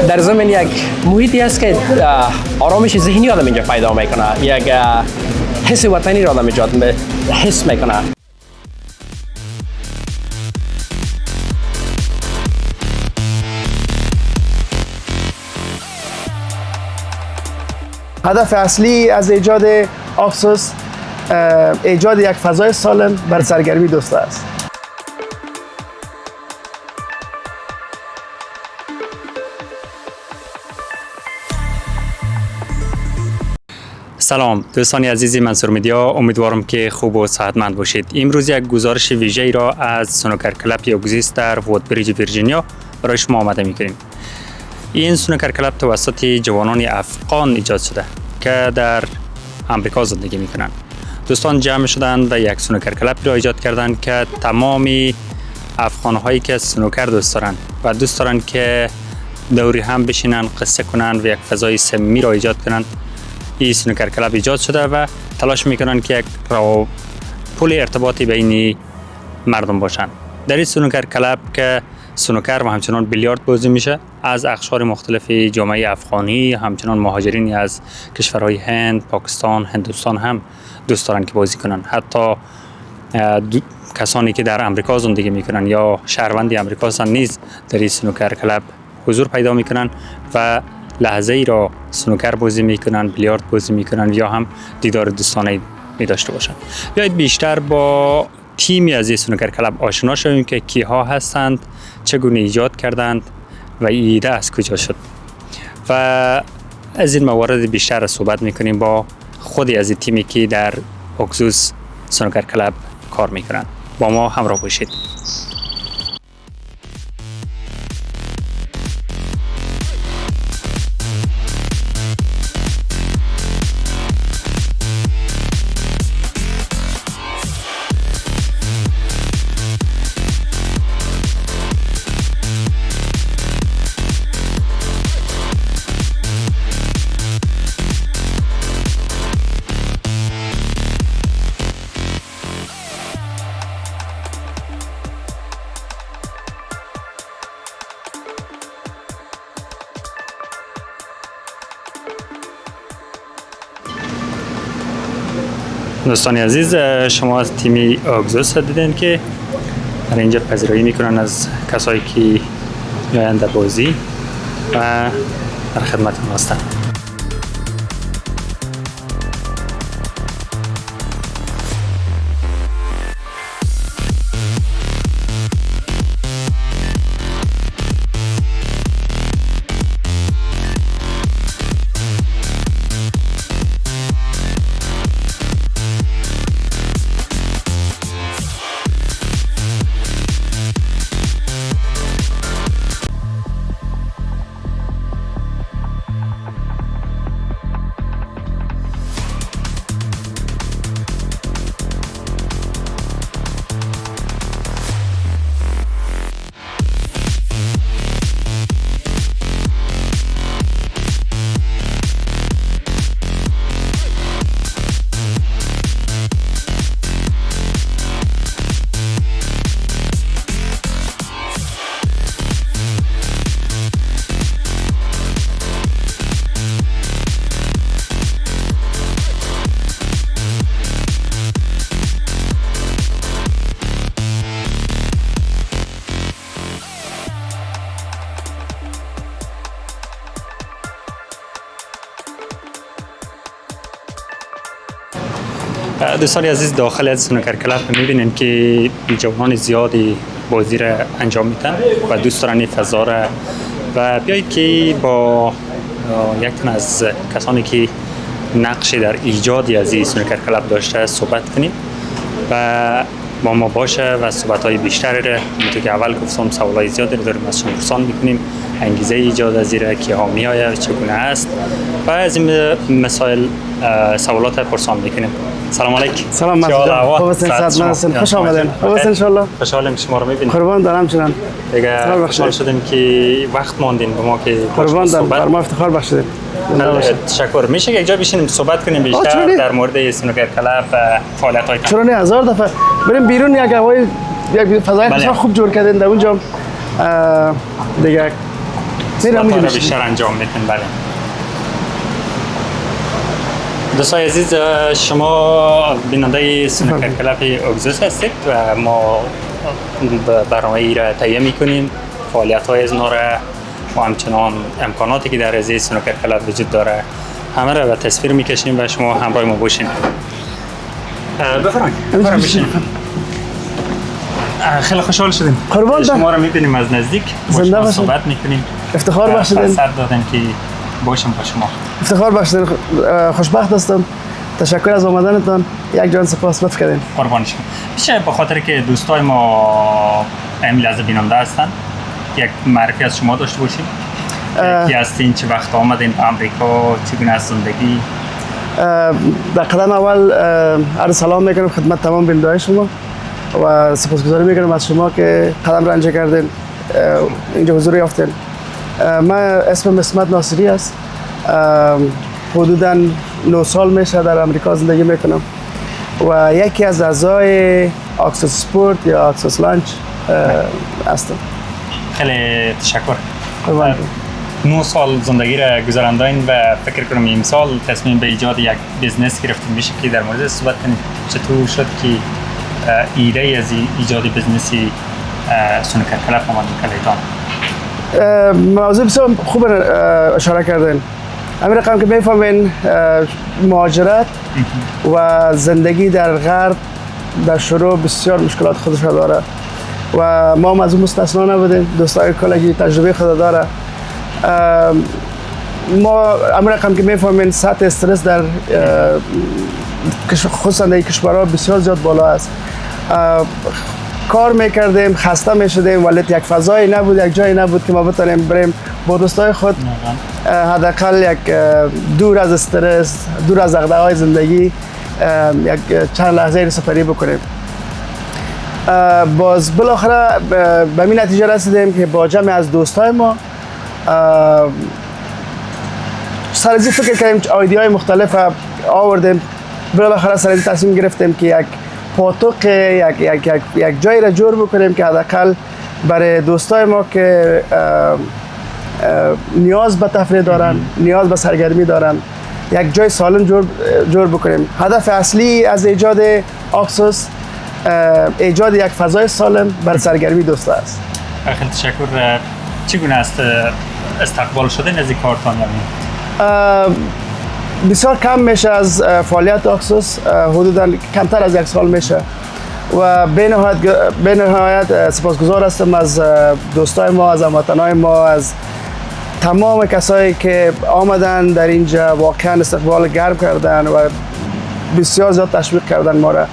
در ضمن یک محیطی است که آرامش ذهنی آدم اینجا پیدا میکنه، یک حس وطنی را آدم ایجاد حس میکنه. هدف اصلی از ایجاد آفسوس ایجاد یک فضای سالم بر سرگرمی دوستا است. سلام دوستان عزیزی، منصور میدیا، امیدوارم که خوب و صحتمند باشید. امروز یک گزارش ویژه‌ای را از سنوکر کلاب یوگزیس در وودبریج ویرجینیا برای شما آماده می‌کنیم. این سنوکر کلاب توسط جوانان افغان ایجاد شده که در آمریکا زندگی می‌کنند. دوستان جمع شدند و یک سنوکر کلاب را ایجاد کردند که تمام افغان‌هایی که سنوکر دوست دارند و دوست دارند که دوری هم بشینن، قصه کنند و یک فضای صمیمی را ایجاد کنند، این سنوکر کلاب ایجاد شده و تلاش میکنن که یک پل ارتباطی بین مردم باشند. در این سنوکر کلاب که سنوکر و همچنان بیلیارد بازی میشه، از اقشار مختلف جامعه افغانی، همچنان مهاجرینی از کشورهای هند، پاکستان، هندوستان هم دوست دارن که بازی کنن. حتی کسانی که در امریکا زندگی میکنن یا شهروند امریکا هستند نیز در این سنوکر کلاب حضور پیدا میکنن و لحظه ای را سنوکر بازی میکنن، بیلیارد بازی میکنن یا هم دیدار دوستانه می داشته باشن. بیایید بیشتر با تیمی از این سنوکر کلاب آشنا شویم که کیها هستند، چگونه ایجاد کردند و ایده از کجا شد و از این موارد بیشتر صحبت میکنیم با خودی از این تیمی که در اوگزوس سنوکر کلاب کار میکنن. با ما همراه باشید. دوستان عزیز، شما از تیم اوگزوس دیدین که در اینجا پذیرایی میکنن از کسایی که میایند در بازی و در خدمتتون هستند. دوستان عزیز، داخل از سنوکر کلاب می‌بینید که جوانان زیادی بازی را انجام میدن و دوست دارن این فضا را و بیایید که با یک تن از کسانی که نقشی در ایجادی از این سنوکر کلاب داشته صحبت کنیم و با ما باشه و صحبت‌های بیشتری را همونطور که اول گفتم سوالای زیادی رو داریم از شما پرسان می‌کنیم، انگیزه ایجاد از این که ها می‌آید، چگونه است و از این مسائل سوالات پرسان می‌کنیم. سلام علیکم. سلام مصطفی. خوب هستین؟ خوش آمدین. خوب هستین ان شاء الله. خوشحالم شما رو می‌بینیم. قربان دارم چنان. دیگه خوشحال شدیم که وقت ماندین به ما که قربان دارم. بر ما افتخار بخشیدید. تشکر. میشه یک جا بشینیم صحبت کنیم بیشتر در مورد سنوکر کلاب و فعالیت‌های چرا نه؟ هزار دفعه بریم بیرون، یک هوای یک فضای بسیار خوب جور کردین در اونجا. دیگه میرم صحبت‌ها می‌رم. رو بیشتر انجام میدین. بله دوستای عزیز، شما بیننده سنوکر کلاب اگزوس هستید و ما برنامه ای را تهیه میکنیم، فعالیت های از ما را و همچنان امکاناتی که در حوزه سنوکر کلاب وجود داره همه را به تصویر میکشیم و شما همراه ما باشین. بفرمایید بشین. خیلی خوشحال شدیم قربان شما را میبینیم از نزدیک، با زنده شما باشین. صحبت میکنیم. افتخار بخشیدین. فرصت دادن که باشم با شما. افتخار بخشیدین. خوشبخت هستم. تشکر از آمدنتان. یک جان سپاس لطف کردین. قربان شما. میشه به خاطر که دوستای ما امیل از بیننده هستن یک معرفی از شما داشته باشیم؟ کی هستین؟ چه وقت آمدین به امریکا؟ چگونه است زندگی؟ در قدم اول عرض سلام میکنم خدمت تمام بیننده‌های شما و سپاسگزاری میکنم از شما که قدم رنجه کردین اینجا حضور یافتین. من اسمم اسمت ناصری است. حدوداً 9 سال میشه در امریکا زندگی میکنم و یکی از اعضای آکسوس سپورت یا آکسوس لانچ هستم. خیلی تشکر. قربان. 9 سال زندگی را گذراندین و فکر کنم امسال تصمیم به ایجاد یک بیزنس گرفتین. میشه که در مورد صحبت کنیم چطور شد که ایده از ایجاد بیزنسی سنوکر کلاب آمد کلیتان؟ موضوع بسیار خوب اشاره کردین. همین رقم که میفهمین مهاجرت و زندگی در غرب در شروع بسیار مشکلات خودش را داره و ما هم از اون مستثنا نبودیم. دوستای کلگی تجربه خود داره. ما همین رقم که میفهمین سطح استرس در خصوصا در کشورها بسیار زیاد بالا است. کار میکردیم، خسته میشدیم ولی یک فضایی نبود، یک جایی نبود که ما بتونیم بریم با دوستای خود حداقل یک دور از استرس، دور از دغدغه‌های زندگی یک چند لحظه سپری بکنیم. باز بالاخره به این نتیجه رسیدیم که با جمع از دوستای ما سر از این فکر کردیم، ایده‌های مختلف آوردیم. بالاخره سر از این تصمیم گرفتیم که یک پاتوق یک جایی را جور بکنیم که حداقل برای دوستای ما که نیاز به تفریح دارن، نیاز به سرگرمی دارن، یک جای سالم جور بکنیم. هدف اصلی از ایجاد آکسوس ایجاد یک فضای سالم برای سرگرمی دوستا است. خیلی تشکر. چگونه است استقبال شدن از این کارتان؟ بسیار کم میشه از فعالیت آکسوس، حدوداً کمتر از 1 سال میشه و به نهایت سپاسگزار هستم از دوستای ما، از هموطنای ما، از تمام کسایی که آمدن در اینجا واقعا استقبال گرم کردن و بسیار زیاد تشویق کردن ما را.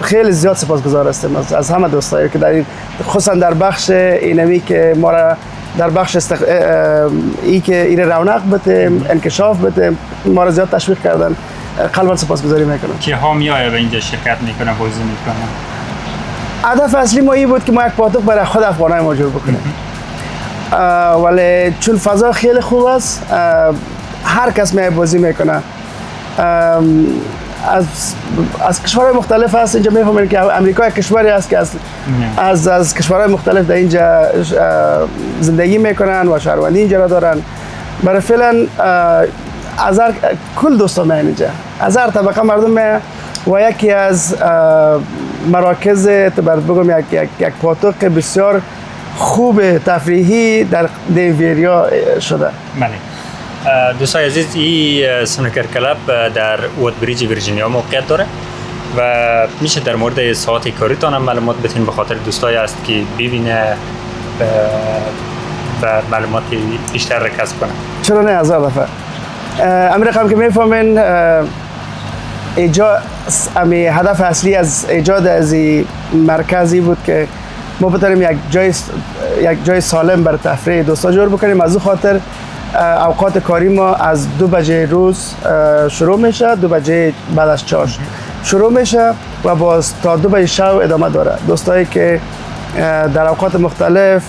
خیلی زیاد سپاسگزار هستم از همه دوستایی که در این، خصوصا در بخش اینمی که ما را در بخش ای که این رونق بتیم، انکشاف بتیم، ما را زیاد تشویق کردن. قلبا سپاسگزاری میکنم. که ها میایه به اینجا شرکت میکنه، بازی میکنه؟ هدف اصلی ما این بود که ما یک پاتوق برای خود افغانای ما جور بکنیم. ولی چون فضا خیلی خوب است، هر کس میای بازی میکنه. از کشورهای مختلف هست. اینجا میفهمید که امریکا یک کشوری است که از کشورهای مختلف در اینجا زندگی میکنن و شهروندی اینجا را دارن. برای فعلا از هر کل دوستا میان اینجا، از هر طبقه مردم میان و یکی از مراکز بگم یک پاتوق بسیار خوب تفریحی در دیویریا شده. بله. دوستای عزیز، این سنوکر کلاب در وودبریج ویرجینیا موقعیت داره و میشه در مورد ساعت کاریتان هم معلومات بتین به خاطر دوستایی است که ببینه و معلوماتی بیشتر را کسب کنه. چرا نه؟ 1000 دفعه. امیر رقم که میفهمین هدف اصلی از ایجاد از این مرکزی بود که ما بتونیم یک جای سالم برای تفریح دوستا جور بکنیم. از اون خاطر اوقات کاری ما از 2 بجه روز شروع میشه، 2 بجه بعد از 4 شروع میشه و باز تا 2 بجه شب ادامه داره. دوستایی که در اوقات مختلف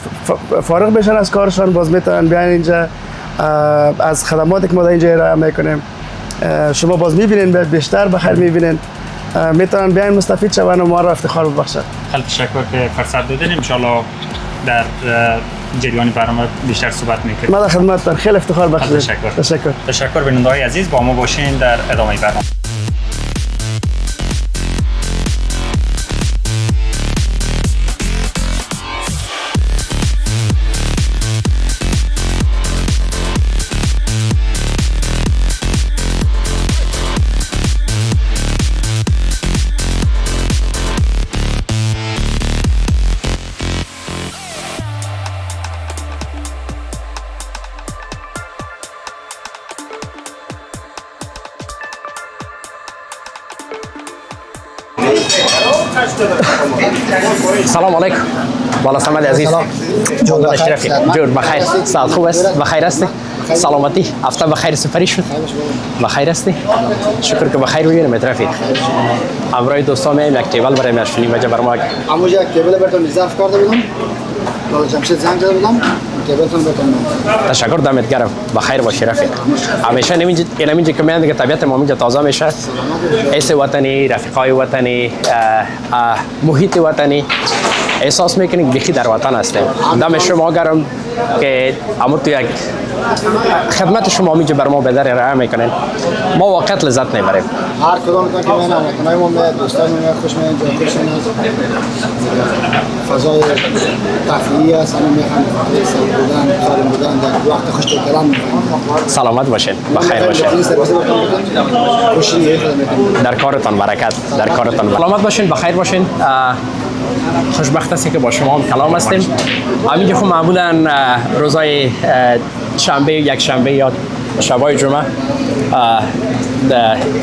فارغ بشن از کارشان باز میتونن بیان اینجا از خدماتی که ما در اینجا ارائه میکنیم. شما باز میبینین، بیشتر بخیر میبینین، میتونن بیان مستفید شون و ما را افتخار ببخشن. خیلی تشکر که فرصت دادین. ان شاء الله در جریان برنامه بیشتر صحبت میکنیم. ما در خدمتتان، خیلی افتخار بخشید. تشکر. تشکر بیننده‌های عزیز، با ما باشین در ادامه برنامه. سلام علیکم. بالا سمد عزیز. جون اشرفی. جور بخیر. سال خوب است. بخیر هستی؟ سلامتی. هفته بخیر سپری شد. بخیر هستی؟ شکر که بخیر ببینم رفیق. همراه دوستان میایم یک تیبل برای مشونی وجه برام. امروز یک تیبل براتون ریزرو کرده بودم. لاله جمشید زنگ زده بودم. تیبلتون براتون. تشکر دمت گرم. بخیر باشی رفیق. همیشه اینجا که میان دیگه طبیعت ما اینجا تازه میشه. حس وطنی، رفیقای وطنی، محیط وطنی احساس میکنیم بیخی در وطن هستیم. دم شما گرم که اما تو یک خدمت شما اینجا بر ما به در ارائه میکنین. ما واقعا لذت میبریم. هر کدامتون که میان وطنای ما میاد، دوستای ما میاد، خوش میاد، خوششون است. فضای تفریحی است، همه میخوان سر بودن، سالم بودن، در وقت خوش کلام میکنن. سلامت باشین، بخیر باشین. در کارتان برکت، در کارتان سلامت باشین، بخیر باشین. خوشبخت هستیم که با شما هم کلام هستیم. همینجا خب معمولا روزای شنبه، یک شنبه یا شبای جمعه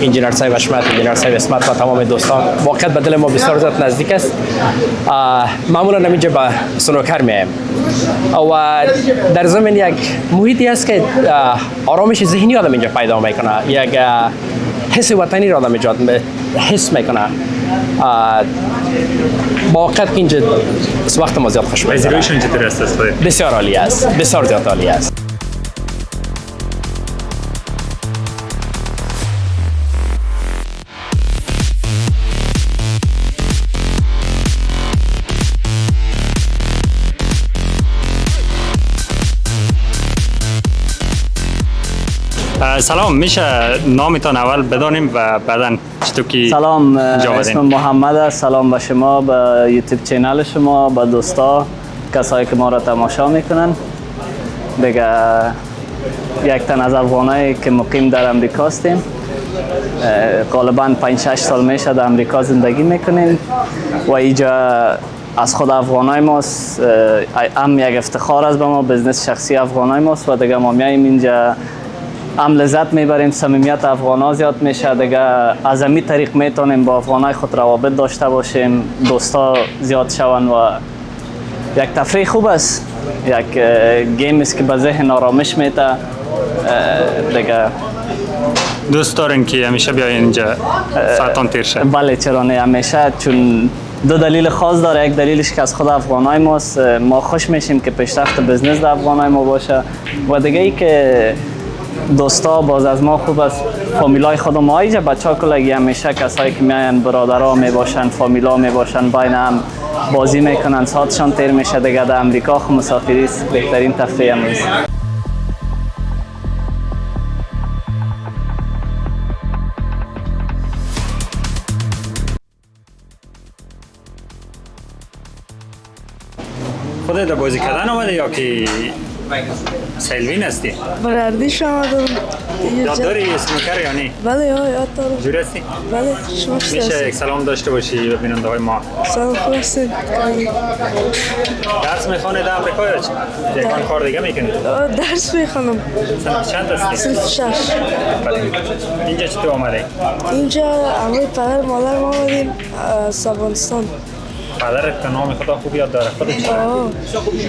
انجینر صاحب اشمت، انجینر صاحب اسمت و تمام دوستان واقعا به دل ما بسیار زیاد نزدیک است. معمولا همینجا به سنوکر میایم و در ضمن یک محیطی است که آرامش ذهنی آدم اینجا پیدا میکنه، یک حس وطنی را آدم ایجاد حس میکنه. با وقت که اینجا وقت ما زیاد خوش میگذره. پذیرایشون چطور است؟ بسیار عالی است، بسیار زیاد عالی است. سلام، میشه نامتان اول بدانیم و بعداً چطور که سلام، اسم محمد است. سلام به شما، به یوتیوب چینل شما، به دوستا، کسایی که ما را تماشا میکنن. دیگه یک تن از افغانایی که مقیم در امریکا هستیم. غالباً 5-6 سال میشه در امریکا زندگی میکنیم و اینجا از خود افغانای ماست. هم یک افتخار است به ما، بزنس شخصی افغانای ماست و دیگه ما میایم اینجا هم لذت میبریم. صمیمیت افغانا زیاد میشه دیگه. از همین طریق میتونیم با افغانای خود روابط داشته باشیم، دوستا زیاد شون و یک تفریح خوب است. یک گیم است که به ذهن آرامش میده دیگه. دوست دارین که همیشه بیاین اینجا ساعتان تیر شه؟ بله، چرا نه، همیشه. چون دو دلیل خاص داره. یک دلیلش که از خود افغانای ماست، ما خوش میشیم که پیشرفت بزنس در افغانای ما باشه و دیگه ای که دوستا باز از ما خوب است. فامیلای خود ما اینجا بچه‌ها کلگی همیشه کسایی که میاین برادرها میباشن، فامیلا میباشن، بین هم بازی میکنن، ساعتشان تیر میشه دیگه. در امریکا خو مسافری است، بهترین تفریح هم است. خودت در بازی کردن آمده یا که سیلوین هستی؟ برردیش آمدم. یاد داری اسنوکر یا نه؟ بله یاد دارم. جوری هستی؟ بله شما میشه یک سلام داشته باشی به بیننده های ما؟ سلام خوب هستید؟ درس میخوانه در امریکا یا چی؟ یکان کار دیگه میکنی؟ درس میخوانم. سنت چند هستی؟ صنف 6. اینجا چطور آمده؟ اینجا همه پدر مادر ما آمدیم از افغانستان. پدرت که نام خدا خوب یاد داره خودت چی؟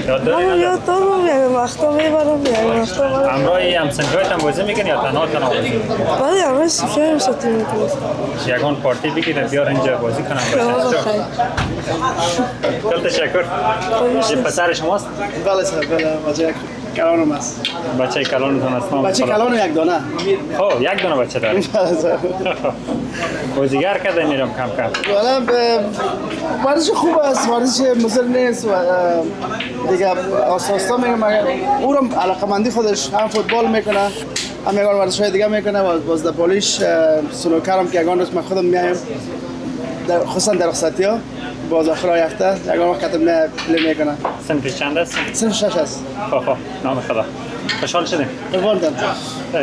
یاد داری من نداری؟ یاد دارم، یعنی وقتا میبرم، یعنی وقتا برم. همراهی همسنگایت هم بازی میکنی یا تنها بازی میکنی؟ بله همه صفحه هم ساتی میکنم. یکان پارتی بگیره بیار اینجا بازی کنم باشه. خیلی تشکر. یه پسر شماست؟ بله صاحب، بله بچه کلانم است. بچه کلانتون است؟ بچه کلان یک دانه. خب یک دونه بچه داره. بازیگر کردن میرم کم کم. والا ورزش خوب است، ورزش مضر نیست و دیگه اساسا میگم او رو علاقمندی خودش هم فوتبال میکنه هم یگان ورزش‌های دیگه میکنه و باز در پالیش سنوکر هم که یگان روز من خودم میایم خصوصا در رخصتی ها باز آخر هفته یگان وقت پلی میکنه. سنفش چند است؟ سنف 6 است. خب نام خدا. خوشحال شدیم. قربانتم.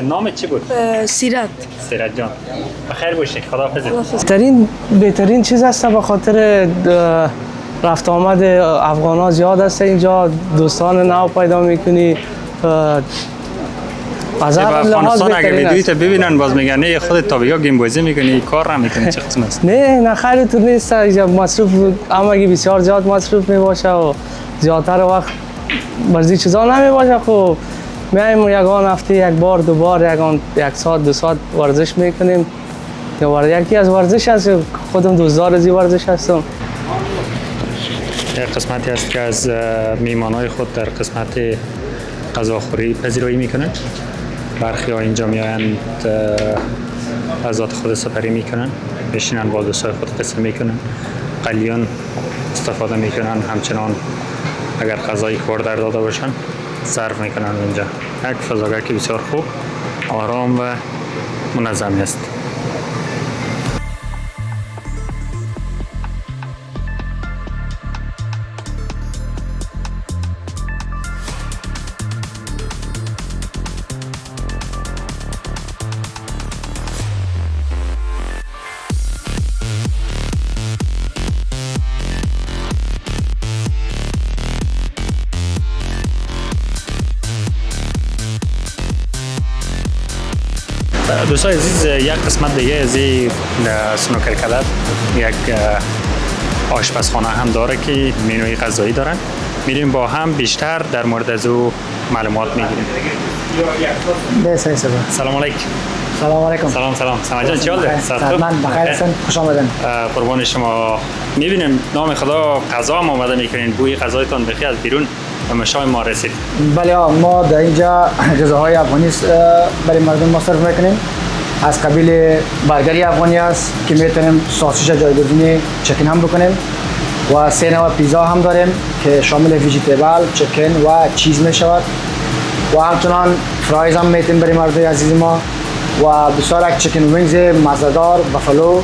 نامت چی بود؟ سیرت. سیرت جان. بخیر باشی. خداحافظ. بهترین چیز است به خاطر رفت آمد افغان‌ها زیاد است اینجا، دوستان نو پیدا میکنی. از هر لحاظ افغانستان اگه بهترین ویدیویت است. ببینن باز میگن نه خودت تا گیم بازی میکنی کار نمیکنی چه قسم است؟ نه خیلی تو نیست، اینجا مصروف همگی بسیار زیاد مصروف میباشه و زیادتر وقت ورزی چیزا نمیباشه. خب میایم یگان هفته یک بار دو بار یگان یک ساعت دو ساعت ورزش میکنیم. یکی از ورزش است، خودم دوستدار از این ورزش هستم. یک قسمتی است که از میمانای خود در قسمت غذاخوری پذیرایی میکنن. برخی ها اینجا میایند از ذات خود سپری میکنن، بشینن با دوستای خود قصه میکنن، قلیان استفاده میکنن، همچنان اگر غذای خوردر داده باشن صرف میکنن اینجا. یک فضاگاه که بسیار خوب، آرام و منظم است. دوستان عزیز، یک قسمت دیگه از این سنوکر کلب یک آشپزخانه هم داره که منوی غذایی دارن. میریم با هم بیشتر در مورد از او معلومات میگیریم. سلام علیکم. سلام علیکم. سلام سلام جان، چی حاله؟ من بخیر هستم، خوش آمدین. قربان شما. میبینیم نام خدا غذا هم آماده میکنین، بوی غذایتان بخی از بیرون و مشای ما رسید. بله ما در اینجا غذاهای افغانی برای مردم ما سرو میکنیم. از قبیل برگری افغانی است که میتونیم ساسیج جایگزین چکن هم بکنیم و 3 نوع پیزا هم داریم که شامل ویجیتبل، چکن و چیز میشود و همچنان فرایز هم میتونیم برای مردم عزیز ما و بسیار یک چکن وینگز مزه‌دار بافالو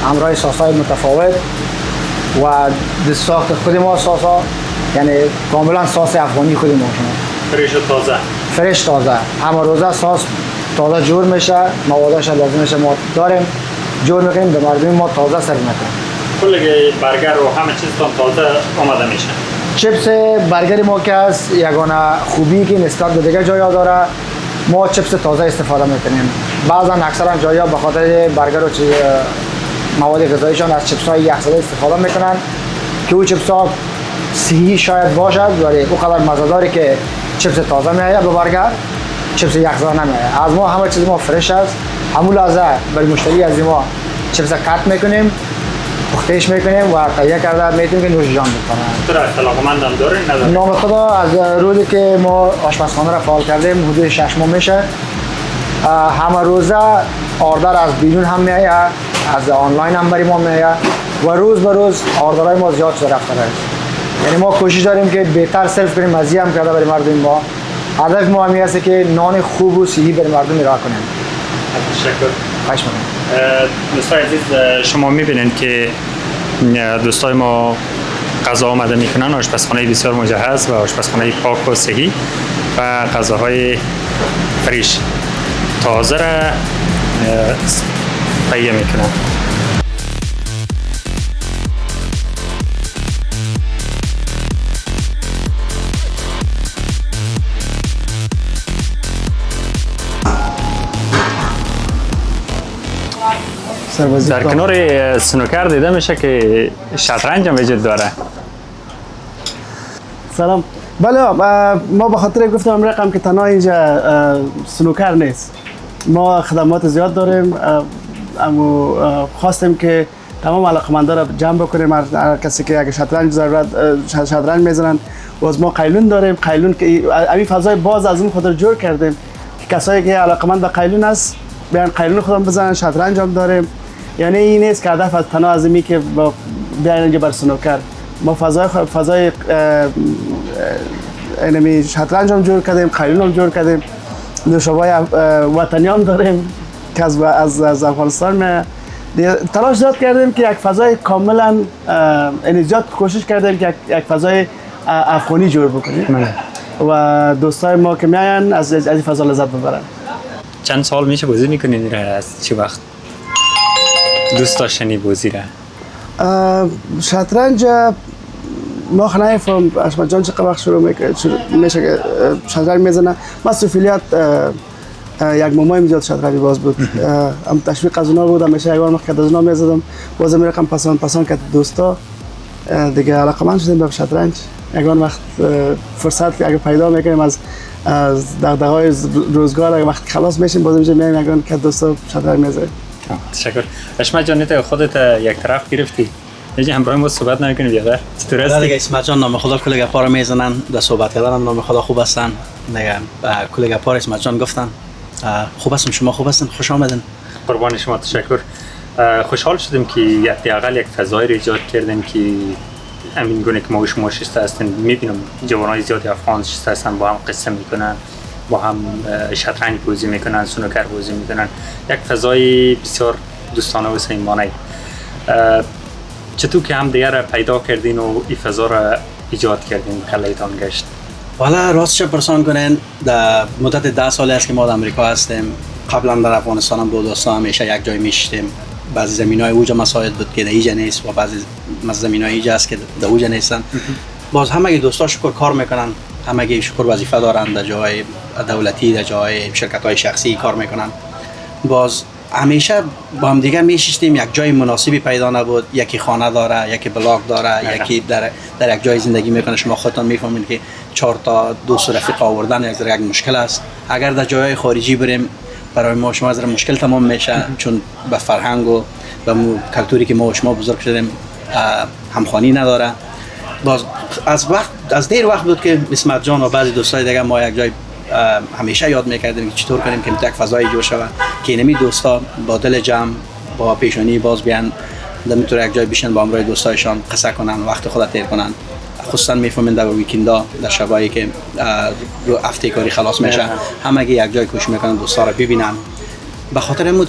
همراه ساس‌های متفاوت و دست ساخت خود ما ساسا، یعنی کاملا ساس افغانی خود ما شما. فریش و تازه. فرش تازه. همه روزه ساس تازه جور میشه، موادش لازم میشه ما داریم جور میکنیم به مردم ما تازه سرو میکنیم. کل برگر و همه چیزتان تازه آماده میشه. چپس برگر ما که است یگانه خوبی که نسبت به دیگه جایا داره، ما چپس تازه استفاده میکنیم. بعضا اکثرا جایا به خاطر برگر و مواد غذاییشان از چپس های یخزده استفاده میکنن که او چپس ها صحی شاید باشد ولی او قدر مزه‌داری که چپس تازه میآید به برگر، چپس یخزده نمیآید. از ما همه چیز ما فرش است، همون لحظه برای مشتری از ما چپس کات میکنیم، پختهش میکنیم و تهیه کرده میتونیم که نوش جان بکنن. علاقمند هم دارین ندارین؟ نام خدا از روزی که ما آشپزخانه را فعال کردیم حدود 6 ماه میشه. همه روزه آردر از بیرون هم میآید، از آنلاین هم برای ما میآید و روز به روز آردرهای ما زیاد شده رفته است. یعنی ما کوشش داریم که بهتر سرو کنیم، مزه هم کرده برای مردم ما. هدف ما همی است که نان خوب و صحی برای مردم ارائه کنیم. تشکر. خواهش می‌کنم. دوستان عزیز، شما میبینید که دوستای ما غذا آماده میکنن. آشپزخانه بسیار مجهز و آشپزخانه پاک و صحی و غذاهای فریش تازه را تهیه میکنن. در کنار سنوکر دیده میشه که شطرنج هم وجود داره. سلام. بله ما به خاطر گفتم رقم که تنها اینجا سنوکر نیست، ما خدمات زیاد داریم. اما خواستیم که تمام علاقمندان را جمع بکنیم. هر کسی که اگه شطرنج ضرورت شطرنج میزنن و از ما قیلون داریم. قیلون که این فضای باز از اون خاطر جور کردیم که کسایی که علاقمند به قیلون است بیان قیلون خودم بزنن. شطرنج هم داریم یعنی این نیست که هدف از تنها از اینی که با بیاین اینجا بر سنوکر. ما فضای اینمی شطرنج هم جور کردیم، قیلون هم جور کردیم، نوشابه وطنی هم داریم که از افغانستان می تلاش زیاد کردیم که یک فضای کاملا زیاد کوشش کردیم که یک فضای افغانی جور بکنیم و دوستای ما که میاین از این فضا لذت ببرن. چند سال میشه بازی میکنید از چه وقت دوست داشتنی بازی را؟ شطرنج ما خنایفم احمد جان چقدر وقت شروع میشه که شطرنج میزنه. ما سوفیلیات یک مامای زیاد شطرنج باز بود، هم تشویق از اونا بود، همیشه یگان وقت از اونا میزدم، باز میرقم پسند کرد دوستا دیگه علاقمند شدیم به شطرنج. یگان وقت فرصت اگه پیدا میکنیم از دغدغه‌های روزگار، اگه وقت خلاص میشیم باز میشه میایم یگان که دوستا شطرنج میزنیم. تشکر. احمد جان خودت یک طرف گرفتی. یه همراه ما صحبت نکنید بیادر. چطور هستی؟ دیگه اسمت جان نام خدا کل گپا رو میزنن، در صحبت کردن هم نام خدا خوب هستن. دیگه کل گپا رو اسمت جان گفتن. خوب هستم، شما خوب هستین؟ خوش آمدین. قربان شما، تشکر. خوشحال شدیم که حداقل یک فضایی رو ایجاد کردن که همین گونه که ما و شما شسته هستن. میبینم جوانای زیادی افغان شسته هستن، با هم قصه میکنن، با هم شطرنج بازی میکنن، سنوکر بازی میکنن. یک فضای بسیار دوستانه و صمیمانه. چطور که هم دیگه را پیدا کردین و این فضا را ایجاد کردین خلایتان گشت؟ والا راستش پرسان کنین، در مدت 10 سالی است که ما در امریکا هستیم. قبلا در افغانستان هم بود، همیشه یک جای میشتیم. بعضی زمینای اوجا مساعد بود که در اینجا نیست و بعضی زمینای اینجا است که در اوجا نیستن. باز همه دوستا شکر کار میکنن، همه شکر وظیفه دارن، در جای دولتی، در جای شرکت‌های شخصی کار میکنن. باز همیشه با هم دیگه میشستیم، یک جای مناسبی پیدا نبود. یکی خانه داره، یکی بلاک داره، یکی در یک جای زندگی میکنه. شما خودتون میفهمید که 4 تا دوست رفیق آوردن یک مشکل است. اگر در جای خارجی بریم برای ما شما از مشکل تمام میشه، چون به فرهنگ و به کلتوری که ما و شما بزرگ شدیم همخوانی نداره. باز از دیر وقت بود که اسمت جان و بعضی دوستای دیگه ما یک جای همیشه یاد میکردیم که چطور کنیم که یک فضای جور شود که اینمی دوستا با دل جمع، با پیشانی باز بیان در یک جای بیشن، با همراه دوستایشان قصه کنن، وقت خود تیر کنن. خصوصا میفهمین در ویکیندا، در شبایی که رو هفته کاری خلاص میشه، همگی یک جای کوشش میکنن دوستا رو ببینن. به خاطر همون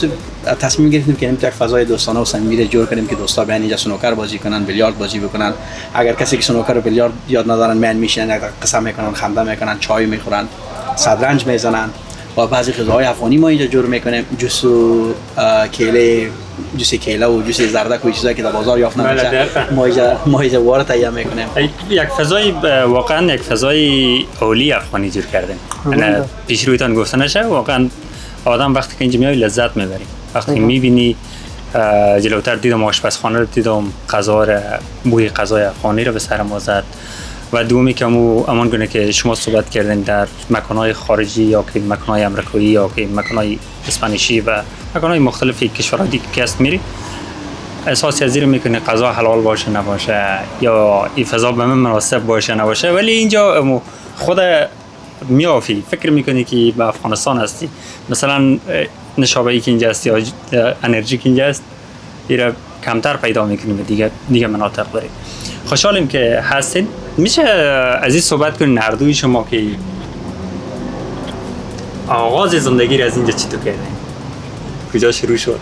تصمیم گرفتیم که یک فضای دوستانه و صمیمی جور کنیم که دوستا بیان اینجا سنوکر بازی کنن، بیلیارد بازی بکنن. اگر کسی که سنوکر و بیلیارد یاد ندارن میان میشینن، قصه میکنن، خنده میکنن، چای میخورن، صدرنج میزنن. و بعضی غذاهای افغانی ما اینجا جور میکنیم، جوس کیله و جوس زردک و چیزایی که در بازار یافت نمیشه، ما اینجا وارد تهیه میکنیم. یک فضای واقعا یک فضای عالی افغانی جور کردیم. انا پیش رویتان گفته نشه، واقعا آدم وقتی که اینجا میای لذت میبری. وقتی میبینی جلوتر دیدم آشپزخانه رو دیدم، بوی غذای افغانی رو به سر ما زد. و دومی که امان گونه که شما صحبت کردین در مکان‌های خارجی یا که مکان‌های امریکایی یا که مکان‌های اسپانیشی و مکان‌های مختلفی کشورهای دیگه که است میری، احساس از این میکنه غذا حلال باشه نباشه یا این فضا به من مناسب باشه نباشه، ولی اینجا خود میافی فکر میکنی که به افغانستان هستی. مثلا نشابه‌ای که اینجا است یا انرژی که اینجا است ایرا کمتر پیدا میکنیم دیگه مناطق بریم. خوشحالیم که هستین. میشه از این صحبت کنین هر دوی شما که آغاز زندگی را از اینجا چطور کردین؟ کجا شروع شد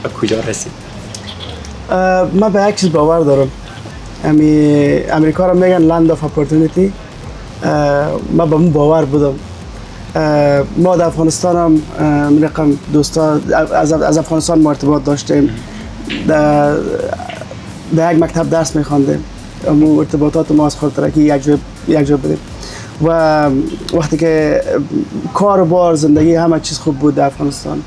و کجا رسید؟ من به یک چیز باور دارم. امریکا رو میگن لند آف اپورتونیتی. من به اون باور بودم. ما در افغانستان هم رقم دوستا از افغانستان ما ارتباط داشتیم. در یک مکتب درس میخواندیم. ارتباطات ما از خاطرکی یک جا بودیم و وقتی که کار و بار زندگی همه چیز خوب بود در افغانستان،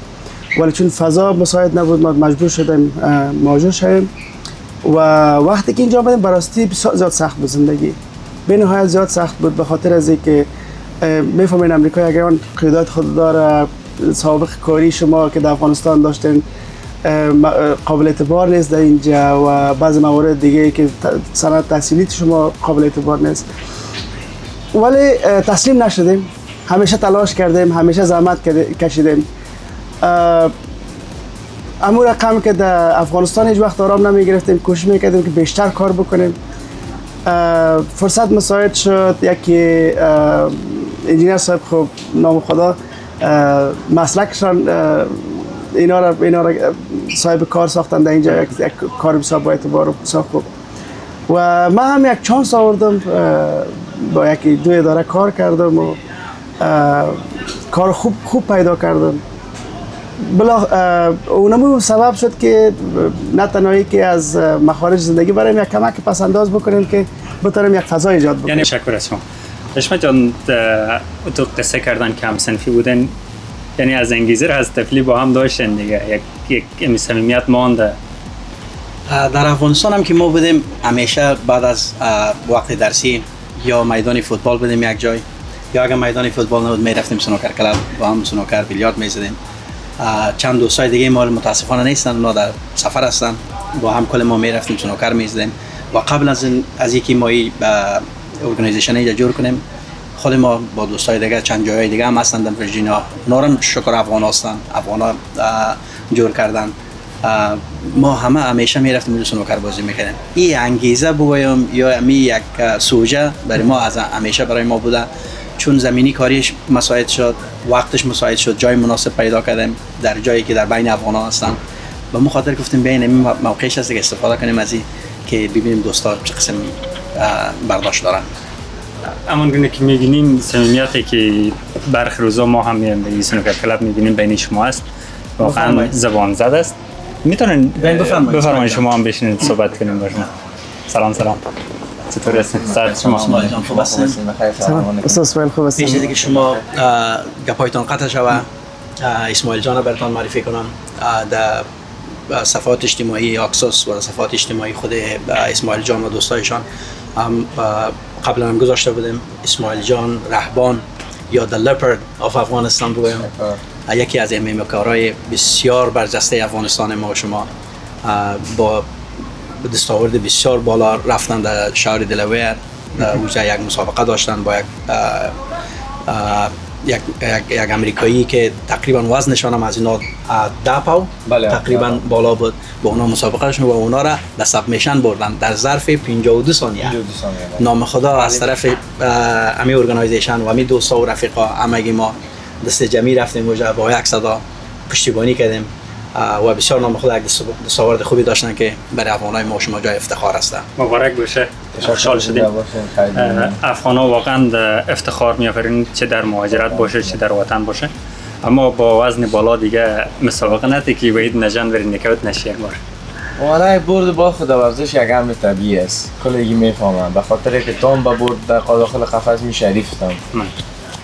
ولی چون فضا مساعد نبود ما مجبور شدیم مهاجر شدیم و وقتی که اینجا آمدیم براستی زیاد سخت بود زندگی، به نهایت زیاد سخت بود، به خاطر از اینکه میفهمین امریکا اگر اون قیودات خود داره، سابق کاری شما که در افغانستان داشتین قابل اعتبار نیست در اینجا و بعضی موارد دیگه که سند تحصیلی شما قابل اعتبار نیست. ولی تسلیم نشدیم، همیشه تلاش کردیم، همیشه زحمت کشیدیم. امو رقم که در افغانستان هیچ وقت آرام نمی گرفتیم، کوشش میکردیم که بیشتر کار بکنیم. فرصت مساعد شد، یکی انجینیر صاحب خوب نام خدا مسلکشان اینا را صاحب کار ساختن در اینجا، یک کار بسیار با اعتبار و بسیار خوب. و من هم یک چانس آوردم، با یکی دو اداره کار کردم و کار خوب پیدا کردم. اونمو سبب شد که نه تنهایی که از مخارج زندگی برایم یک کمک پس انداز بکنیم که بتونیم یک فضا ایجاد بکنیم. یعنی تشکر از شما. حشمت جان، تو قصه کردن که هم صنفی بودن، یعنی از انگیزه از طفلی با هم داشتن دیگه، یک صمیمیت مانده. در افغانستان هم که ما بودیم همیشه بعد از وقت درسی یا میدان فوتبال بودیم یک جای، یا اگر میدان فوتبال نبود میرفتیم سنوکر کلاب با هم سنوکر بیلیارد میزدیم. چند دوستای دیگه ما متاسفانه نیستن، اونا در سفر هستن، با هم کل ما میرفتیم سنوکر میزدیم. و قبل از اینکه ما ارگانیزیشن اینجا جور کنیم، خود ما با دوستای دیگه چند جای دیگه هم هستن در ورجینیا، اونا هم شکر افغان هستن، افغانا جور کردن. ما همه همیشه میرفتیم اونجا سنوکر بازی میکردیم. این انگیزه بگویم یا می یک سوژه برای ما از همیشه برای ما بوده، چون زمینی کاریش مساعد شد، وقتش مساعد شد، جای مناسب پیدا کردیم در جایی که در بین افغانا هستن. به ما خاطر گفتیم بین این موقعش هست که استفاده کنیم از این که ببینیم دوستا چه قسم برداشت دارن. اما گونه که می‌بینیم صمیمیتی که برخی روزا ما هم می‌بینیم سنوکر کلاب می‌بینیم بین شما است، واقعا زبان زد است. میتونن بفرمایید شما هم بشینید صحبت کنیم با شما. سلام. چطور هستید؟ سلام شما. خوب هستید؟ استاد اسماعیل خوب هستید؟ میشه دیگه شما گپایتان قطع شوه، اسماعیل جان براتون معرفی کنم در صفحات اجتماعی اکسوس و صفحات اجتماعی خود اسماعیل جان و دوستایشان هم قبلا هم گذاشته بودیم. اسماعیل جان رهبان یا The Leopard of افغانستان بگویم، یکی از امیمکارای بسیار برجسته افغانستان ما و شما، با دستاورد بسیار بالا رفتن در شهر دلاویر، اونجا یک مسابقه داشتن با یک امریکایی که تقریبا وزنشان هم از اینا 10 پاو تقریبا بالا بود، با اونا مسابقه داشتن و اونا را به سابمیشن بردن در ظرف 52 ثانیه. نام خدا از طرف امی ارگانایزیشن و امی دوستا و رفیقا همگی ما دست جمعی رفتیم اونجا با یک صدا پشتیبانی کردیم و بسیار نام خدا یک دستاورد خوبی داشتن که برای افغانای ما شما جای افتخار هستن. مبارک باشه. خوشحال شدیم. افغانا واقعا افتخار می‌آفرین، چه در مهاجرت باشه چه در وطن باشه. اما با وزن بالا دیگه مسابقه نده که وحید نجان بری نکوت نشه یک بار. والله برد با خدا ورزش یک امر طبیعی است. کلگی میفهمم به خاطر که تام با برد در داخل قفس میشریفتم.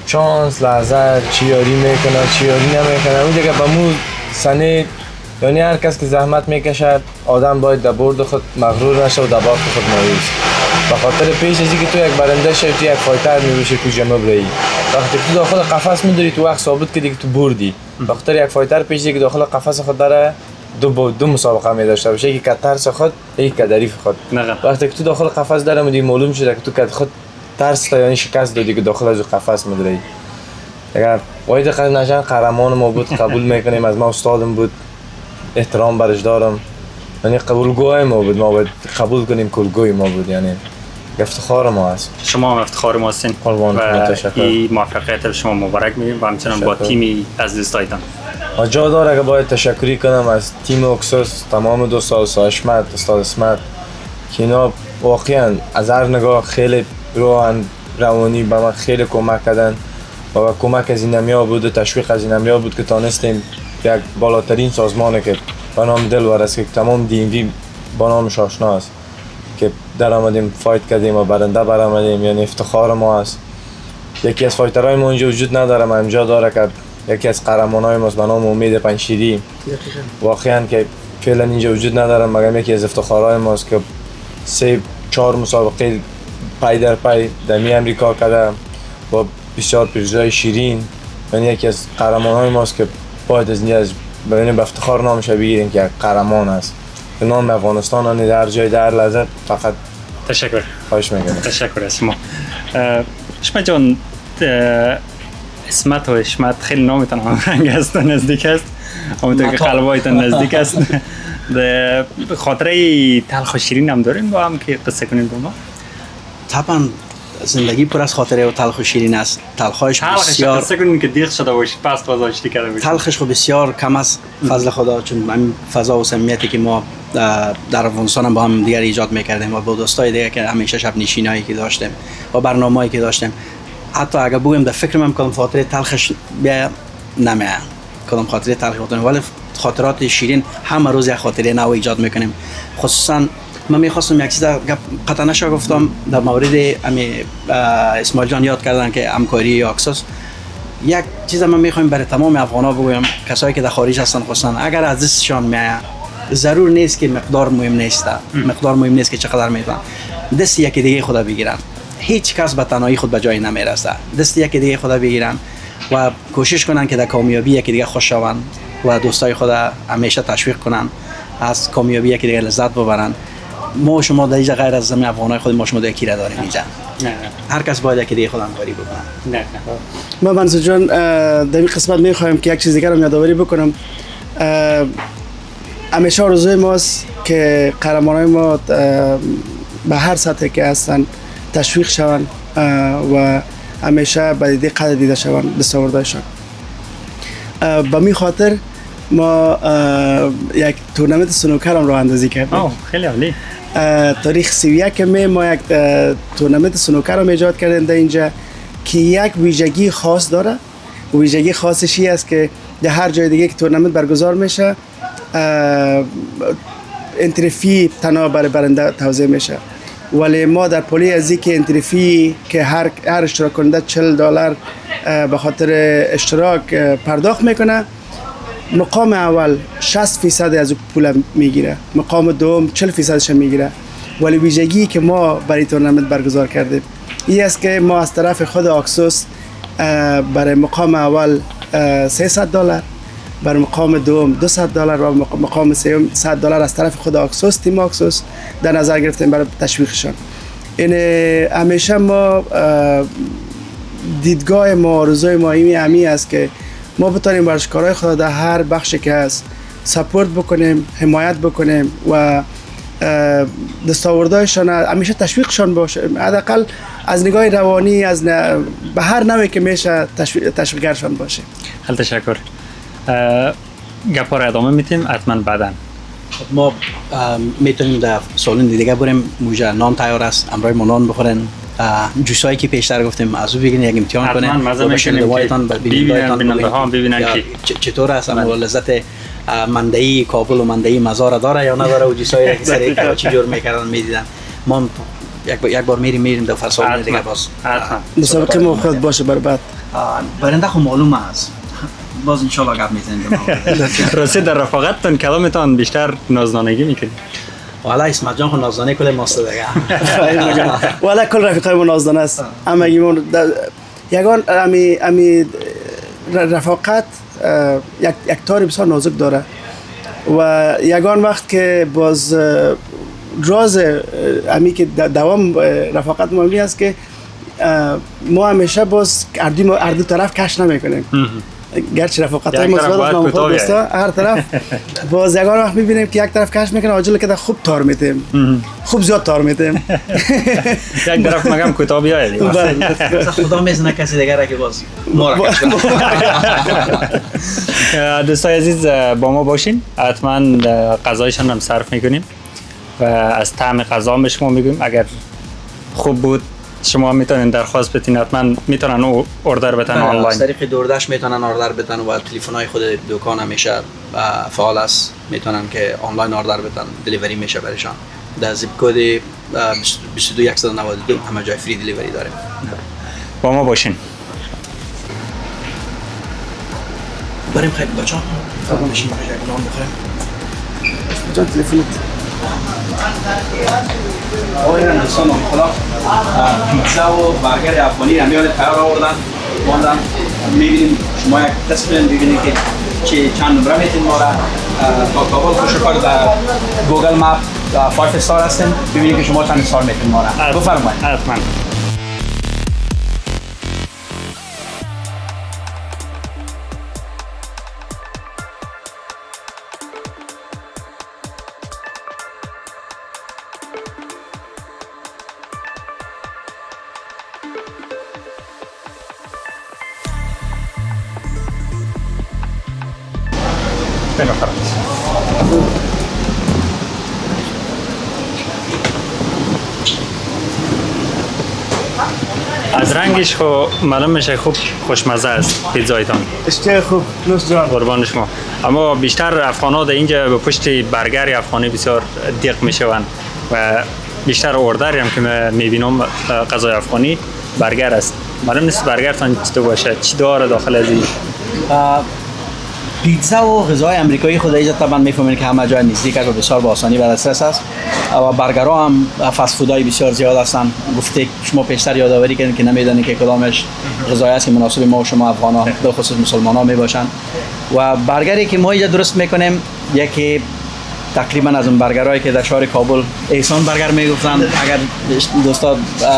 چانس لحظه چیاری میکنه چیاری نمیکنه اونجا که با مو سنه، یعنی هر کس که زحمت میکشه آدم باید در برد خود مغرور نشه و در باخت خود مایوس. به خاطر پیش از اینکه تو یک برنده شوی، تو یک فایتر میباشی که جمع برایی، وقتی تو داخل قفس میداری تو وقت ثابت کردی که تو بردی. به خاطر یک فایتر پیش که داخل قفس خود داره دو مسابقه می داشته باشه، یکی که ترس خود یکی که دریف خود. وقتی که تو داخل قفس داره مدی معلوم شده که تو که خود ترس تا یعنی شکست دادی که داخل از قفس میداری. اگر واید نجان قهرمان ما بود قبول میکنیم، از ما استادم بود، احترام برش دارم، یعنی قبولگوی ما بود، ما باید قبول کنیم کلگوی ما بود، یعنی افتخار ما است. شما هم افتخار ما هستین و این موفقیت شما مبارک میگیم و همچنان با تیمی از دوستایتان. جا داره که باید تشکری کنم از تیم اکسوس، تمام دوستا، استاد اشمت، استاد اسمت که اینا واقعا از هر نگاه خیلی روانی به من خیلی کمک کردن و کمک از این نمیا بود و تشویق از این نمیا بود که تانستیم یک بالاترین سازمانی که به نام دلور است که تمام DMV با نامش آشنا است که در آمدیم فایت کردیم و برنده برآمدیم، یعنی افتخار ما است. یکی از فایترهای ما اینجا وجود نداره، من اینجا داره که یکی از قهرمانای ما به نام امید پنشیری، واقعا که فعلا اینجا وجود نداره مگر یکی از افتخارهای ماست که 3-4 مسابقه پای در پای در امریکا کرده با بسیار پیروزی‌های شیرین، یعنی یکی از قهرمان‌های ماست که باید از اینجا ببینیم به افتخار نامش بگیریم که قهرمان است. به نام افغانستان در جای در لحظه فقط تشکر. خواهش می‌کنم. تشکر از شما. اشمت جان، اسمت و اشمت خیلی نامتان هم رنگ است و نزدیک است. امیدوارم که قلبایتان نزدیک است. ده خاطره تلخ و شیرین هم دارین با هم که قصه کنین با ما؟ طبعا زندگی پر از خاطره و تلخ و شیرین است. تلخش بسیار قصه کنین که دیخ شده باشید پس باز آشتی کرده باشید. تلخش خب بسیار کم است فضل خدا، چون همین فضا و صمیمیتی که ما در افغانستان هم با هم دیگر ایجاد میکردیم و با دوستای دیگه که همیشه شب نشینایی که داشتیم و برنامه‌ای که داشتیم، حتی اگه بگم در فکر من کدام خاطره تلخش بیا نمیاد، کدام خاطره تلخ بودن، ولی خاطرات شیرین همه روز یک خاطره نو ایجاد میکنیم. خصوصا من میخواستم یک چیز قطعا نشه گفتم در مورد اسماعیل جان یاد کردن که همکاری اکسوس. یک چیز من میخوایم برای تمام افغانا بگویم، کسایی که در خارج هستن خصوصا، اگر از دستشان میاد ضرور نیست که مقدار مهم نیست، مقدار مهم نیست که چقدر میتونن، دست یکی دیگه خدا بگیرن. هیچ کس به تنهایی خود به جای نمیرسه. دست یکی دیگه خدا بگیرن و کوشش کنن که در کامیابی یکی دیگه خوش شوند و دوستای خدا همیشه تشویق کنن از کامیابی یکی دیگه لذت ببرن. ما و شما در اینجا غیر از زمین افغانای خود ما شما دو یکی را داریم اینجا. هر کس باید یکی دیگه خود همکاری بکنه. ما منصور جان در این قسمت میخوایم که یک چیز دیگر هم یادآوری بکنم. همیشه آرزوی ماست که قهرمانای ما به هر سطحی که هستن تشویق شوند و همیشه به دیده قدر دیده شوند دستاوردهایشان. به می خاطر ما یک تورنمنت سنوکر هم راه اندازی کردیم. خیلی عالی. تاریخ 31 می ما یک تورنمنت سنوکر هم ایجاد کردیم در اینجا که یک ویژگی خاص داره. ویژگی خاصش این است که در هر جای دیگه که تورنمنت برگزار میشه انتری تنها برای برنده توزیع میشه، ولی ما در پولی ازی که انتری که هر اشتراک کننده $40 به خاطر اشتراک پرداخت میکنه، مقام اول 60% از پول میگیره، مقام دوم 40% میگیره. ولی ویژگی که ما برای تورنمنت برگزار کردیم این است که ما از طرف خود اکسوس برای مقام اول $300، برای مقام دوم $200 و مقام سوم $100 از طرف خود اکسوس، تیم اکسوس در نظر گرفتیم برای تشویقشان. این همیشه ما دیدگاه ما، آرزوی ما این است که ما بتونیم ورزشکارای خود در هر بخشی که هست سپورت بکنیم، حمایت بکنیم و دستاوردهایشان همیشه تشویقشان باشه، حداقل از نگاه روانی از به هر نوعی که میشه تشویقگرشان باشه. خیلی تشکر. گپا را ادامه میتیم حتما بعداً. ما میتونیم در سالن دیگه بریم، موجه نان تیار است، امروز ما نان بخورن، جوسایی که پیشتر گفتیم از او بگیرین، یک امتحان کنین حتما مزه میکنیم که ببینن ها ببینن که چطور است و لذت مندهی کابل و مندهی مزار داره یا نداره و جوسایی که سری کراچی جور میکردن میدیدن. ما یک بار میریم در فصل دیگه باز مسابقه ما خود باشه برای بعد برنده خو معلوم است، باز انشالله گپ میزنیم. راستی در رفاقتتان کدامتان بیشتر نازنانگی میکنید؟ والا اسمت جان خو نازدانه کل ماست دیگه. والا کل رفیقای ما نازدانه است. اما یگان امی رفاقت یک تاری بسیار نازک داره و یگان وقت که باز راز امی که دوام رفاقت ما است که ما همیشه باز هر دو طرف کش نمیکنیم. گرچه رفاقت‌های مثبت ما خود دوستا هر طرف باز یگان وقت می‌بینیم که یک طرف کش میکنه عاجل که خوب تار میتیم، خوب زیاد تار میتیم، یک طرف مگم کوتاه بیاید. خدا میزنه کسی دیگه که باز ما را کش. دوستای عزیز با ما باشین، حتما غذایشان هم صرف میکنیم و از طعم غذا به شما میگیم. اگر خوب بود شما میتونین درخواست بدین، حتما میتونن اوردر بدن آنلاین. از طریق دوردش میتونن اوردر بدن و تلفن‌های خود دکان همیشه فعال است، میتونن که آنلاین اوردر بدن، دلیوری میشه برایشان. در زیپ کد 22192 همه جای فری دلیوری داریم. با ما باشین. بریم خیلی بچه‌ها. خب بشین برای نان بخوریم. جان تلفنت. آقایان دوستان خدا پیتزا و برگر افغانی را میاد تیار آوردن. ما میبینیم شما یک تصویر ببینید که چند نمره میتین ما را با کابل خوشکار در گوگل مپ 5 استار هستیم، ببینید که شما چند استار میتین ما را. بفرمایید. حتما. از رنگش خو معلوم میشه خوب خوشمزه است پیتزایتان. اشته خوب نوش جان. قربان شما. اما بیشتر افغان‌ها در اینجا به پشت برگر افغانی بسیار دق میشوند و بیشتر اوردری هم که میبینم غذای افغانی برگر است. معلوم نیست برگرتان چطور باشه، چی داره داخل از این؟ پیتزا و غذای امریکایی خود اینجا طبعا میفهمین که همه جای نزدیک است و بسیار با آسانی به دسترس است. و برگرها هم فست فودای بسیار زیاد هستن. گفته شما پیشتر یادآوری کردین که نمیدونید که کدامش غذایی است که مناسب ما و شما افغان‌ها به خصوص مسلمان‌ها میباشن. و برگری که ما اینجا درست میکنیم یکی تقریبا از اون برگرایی که در شهر کابل احسان برگر میگفتن، اگر دوستا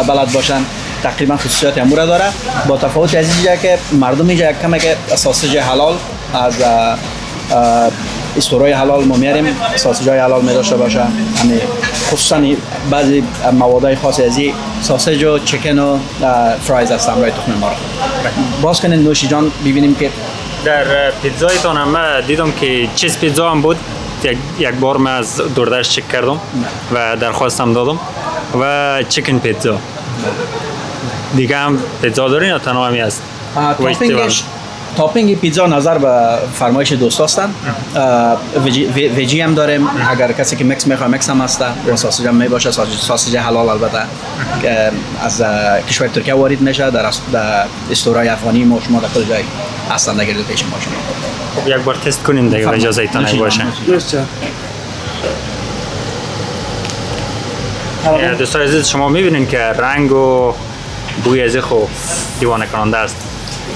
بلد باشن تقریبا خصوصیات امور داره، با تفاوت از اینجا که مردم اینجا یک کمی که ساسیج حلال از استورای حلال ما میاریم، ساسیج‌های حلال می داشته باشه. همین خصوصا بعضی موادهای خاصی از این ساسیج و چیکن و فرایز هستن برای تخم مرغ. باز کنین نوشی جان ببینیم که در پیتزایتان هم دیدم که چیز پیتزا هم بود. یک بار من از دوردشت چک کردم و درخواستم دادم و چیکن پیتزا. دیگه هم پیتزا دارین یا تنها همی است؟ تاپینگ پیتزا نظر به فرمایش دوست هستن. ویجی هم داریم، اگر کسی که مکس میخواد مکس هم هسته و ساسیج هم میباشه، ساسیج حلال البته از کشور ترکیه وارد میشه در استورای افغانی ما شما در کل جای هستن نگرده پیش ما شما. یک بار تست کنیم دیگه اجازه ایتان باشه. دوستان عزیز شما میبینین که رنگ و بوی از خوب دیوانه کننده است.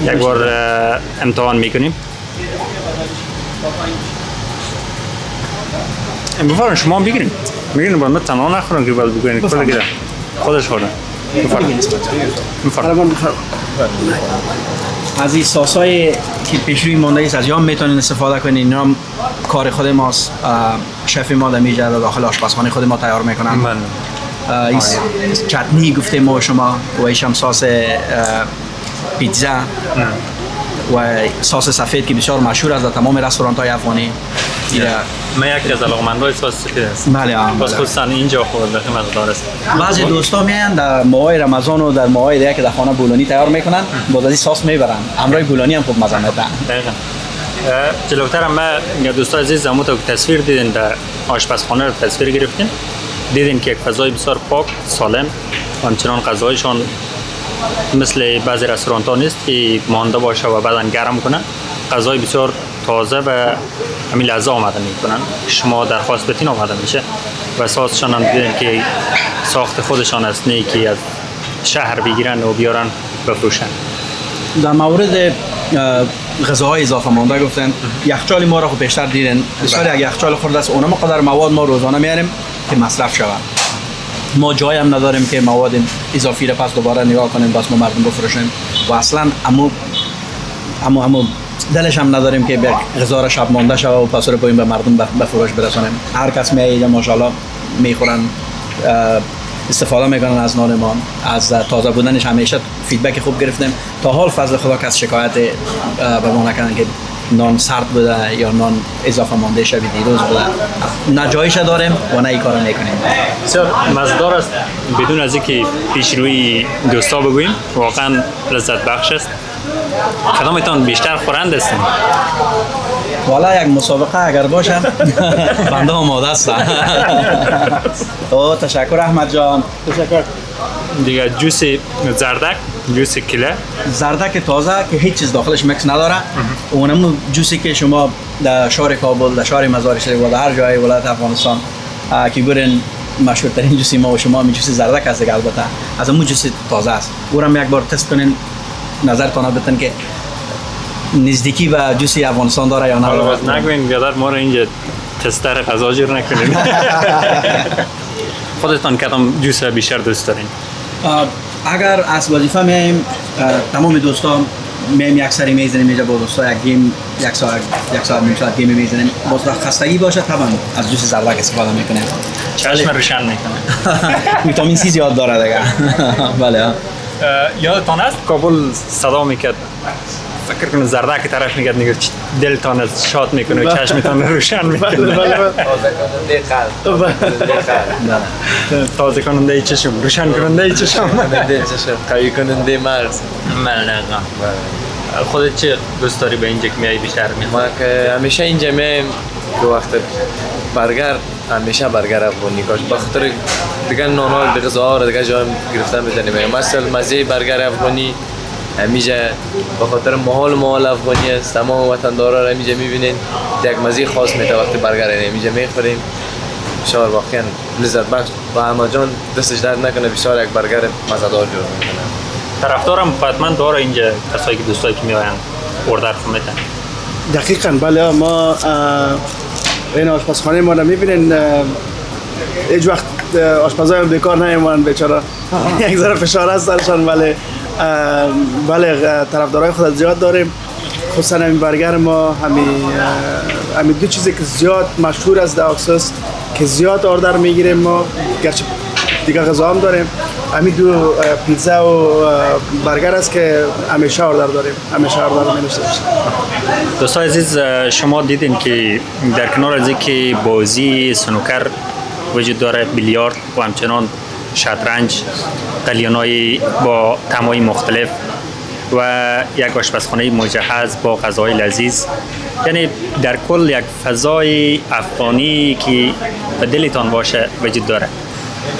یک بار امتحان میکنیم. بفرمایید شما هم بگیریم. میگین باید تنها نخورن که باید بگیرین. کل دیگه خودش خوردن. بفرمایید. از این ساسای که پیشروی مانده است از یا میتونین استفاده کنین. اینا هم کار خود ماست. شف ما در میجه داخل آشپزخانه خود ما تیار میکنن. این چتنی گفتیم ما شما و ایش هم ساس پیتزا و ساس سفید که بسیار مشهور است در تمام رستوران های افغانی. من یکی از علاقمندای ساس سفید است. بله. بس خصوصا اینجا خورده خیلی مزه‌دار است. بعضی دوستا میان در ماهای رمضان و در ماهای دیگه که در خانه بولونی تیار میکنن، بعد از این ساس میبرن. امرای بولونی هم خوب مزه میدن. دقیقاً. جلوتر هم من دوستا عزیز زمو تا تصویر دیدین در آشپزخانه رو تصویر گرفتیم. دیدین که یک فضای بسیار پاک، سالم، همچنان غذایشان مثل بعضی رستوران‌ها نیست که مانده باشه و بعداً گرم کنن. غذای بسیار تازه و همین لحظه آماده میکنن. شما درخواست بتین آماده میشه و ساسشان هم دیدین که ساخت خودشان است، نه که از شهر بگیرن و بیارن بفروشن. در مورد غذاهای اضافه مانده گفتن یخچال ما را خب بیشتر دیدن. بسیار یک یخچال خورده است. اونم قدر مواد ما روزانه میاریم که مصرف شود. ما جای هم نداریم که مواد اضافی را پس دوباره نگاه کنیم بس ما مردم بفروشیم و اصلا امو دلش هم نداریم که غذا را شب مانده شود و پس رو باید به مردم به فروش برسانیم. هر کس میایه ماشاءالله میخورن، استفاده میکنن از نان ما. از تازه بودنش همیشه فیدبک خوب گرفتیم. تا حال فضل خدا کس شکایت به ما نکردن که نان سرد بوده یا نان اضافه مانده شوی دیروز بوده. نه جایش داریم و نه این کارو میکنیم. بسیار مزه‌دار است. بدون از اینکه پیش روی دوستا بگوییم واقعا لذت بخش است. کدامتان بیشتر خورند هستین؟ والا یک مسابقه اگر باشه بنده آماده هستم. تشکر احمد جان. تشکر. دیگه جوس زردک، جوس کله، زردک تازه که هیچ چیز داخلش مکس نداره. اونم جوسی که شما در شهر کابل، در شهر مزار شریف و در هر جای ولایت افغانستان که برین مشهورترین جوسی ما و شما همین جوس زردک است دیگه. البته از اون جوس تازه است. اونم یک بار تست کنین نظرتون بدین که نزدیکی به جوسی افغانستان داره یا نه. حالا باز نگوین بیادر ما رو اینجا تستر غذا جور نکنیم. خودتان کدام جوس بیشتر دوست دارین؟ اگر از وظیفه میایم تمام دوستا میایم یک سری میزنیم اینجا با دوستا یک گیم یک ساعت نیم ساعت گیم میزنیم. باز خستگی باشه طبعا از جوس زردک استفاده میکنیم. چشم روشن میکنه. ویتامین سی زیاد داره دیگه. بله. یادتان است کابل صدا میکرد فکر کنم زردک طرف میگه نگه دلتان از شاد میکنه و چشمتان روشن میکنه. تازه کننده چشم، روشن کننده چشم، قوی کننده مغز. ملنقا. خودت چه دوست داری به اینجا که میایی بیشتر میای؟ ما که همیشه اینجا میایم که وقت برگر همیشه برگر افغانی کاش بخاطر دیگه نان‌ها غذاها رو دیگه جایم گرفتن بزنیم. مثلا مزه برگر افغانی همیشه بخاطر مال افغانی است. تمام وطندارا رو همیشه میبینین یک مزه خاص میده وقتی برگر همیشه میخوریم. بسیار واقعا لذت بخش و همه جان دستش درد نکنه بسیار یک برگر مزه‌دار جور میکنه. طرفدارم حتما داره اینجا کسایی که دوستایی که میاین اوردر میتن. دقیقاً بله ما این آشپزخانه ما رو میبینین هیچ وقت آشپزای هم بیکار نمیمونن بیچاره یک ذره فشار هست سرشان ولی بله طرفدارای خود زیاد داریم خصوصا همین برگر ما همین دو چیزی که زیاد مشهور است در اکسوس که زیاد آردر میگیریم ما گرچه دیگه غذا هم داریم همین دو پیتزا و برگر است که همیشه آردر داریم همیشه آردر می‌نوشته میشه. دوستان عزیز شما دیدین که در کنار از اینکه بازی سنوکر وجود داره بیلیارد و همچنان شطرنج قلیان‌های با طعم‌های مختلف و یک آشپزخانه مجهز با غذاهای لذیذ یعنی در کل یک فضای افغانی که به دلتان باشه وجود داره.